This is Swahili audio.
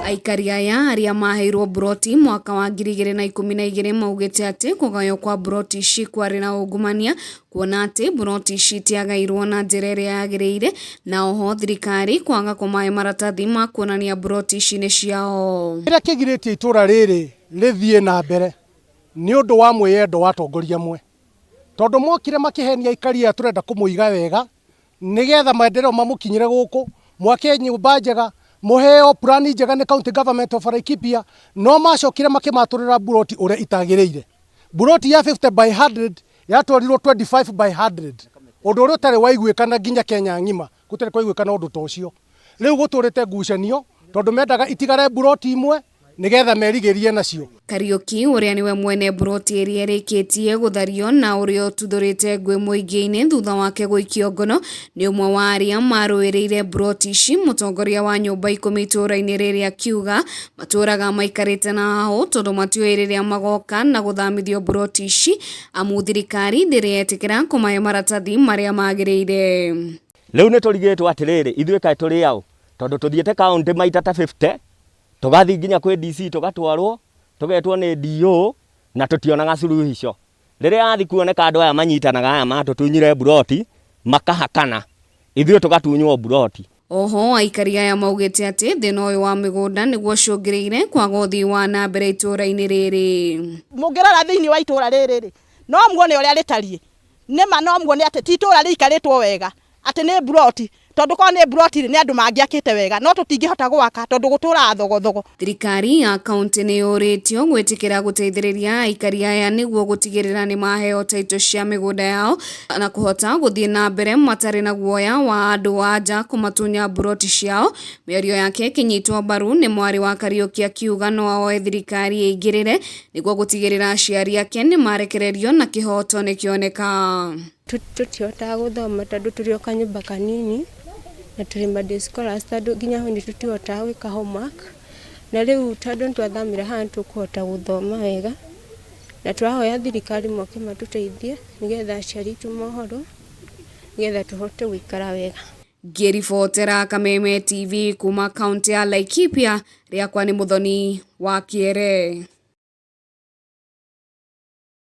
Aikari aya aria maheirwo broti mwaka wa 2012 maugite ati kugayo kwa broti ici kwari na ungumania kuona ati broti ici tiagairwo na njira iria yagiriire na oho thirikari kwaga kumahe maratathi ma kuonania broti ici ni ciao. Kira kigiritie itura riri rithie na mbere ni undu wa mwiyendo wa atongoria amwe tondu mokire makihenia aikari turenda kumuiga wega nigetha maendeleo mamukinyire guku mwake nyumba njega muheo plani njega ni county government of Laikipia no macokire makimaturira broti uria itagiriire. Broti ya 50 by 100 yatwarirwo 25 by 100 undu uria utari waiguikana nginya Kenya ngima gutari kwaiguikana undu ta ucio. Riu guturite ngucanio tondu mendaga itigare broti imwe nigetha merigerie nacio. Kariuki uria niwe mwene broti iria irikitie guthario na uria tuthurite ngwe muingi-ini thutha wake guikio ngono ni umwe wa aria maruiriire broti ici. Mutongoria wa nyumba 10 ituura-ini riria akiuga maturaga maikarite na aho tondu matioi riria magoka na guthamithio broti ici amu thirikari ndiriyetikira kumahe maratathi maria magiriire. Riu ni turigitwo atiriri ithuĩ kaĩ turi au tondu tuthiete kaunti maita ta 50 tugathi nginya kwi DC tugatwarwo tugetwo ni DO na tutionaga suluhisho. Riria athi kuoneka andu aya manyitanaga aya matutunyire broti makahakana ithuĩ tugatunywo broti. Oho aikari aya maugite ati thina uyu wa migunda niguo cungiriire kwaga uthii wa na mbere itura-ini riri. Mungirora thiini wa itura riri no muone uria ritarie nima no muone ati ti itura rikaritwo wega ati ni broti tondu ko ni broti ni andu mangiakite wega no tutingihota gwaka tondu gutura thogothogo. Thirikari ya kaunti ni yuritio gwitikira guteithiriria aikari aya niguo gutigirira ni maheo taito cia migunda yao na kuhota guthii na mbere matari na guoya wa andu anja kumatunya broti ciao. Mĩario yake kinyitwo mbaru ni mwari wa Kariuki akiuga no aoe thirikari ingirire niguo gutigirira aciari ake ni marekererio na kihoto ni kioneka. Tutihota guthoma tondu turi kanyumba kanini na turi made scholars tondu nginya ho ni tutihota gwika homework na riu tondu twathamira haha tukuhota guthoma wega na turahoya thirikari moke matuteithie nigetha aciari tu mohoro nigetha tuhote gwikara wega. Ngiribotera Kameme TV kuma kaunti ya Laikipia riakwa ni Muthoni wa Kiere.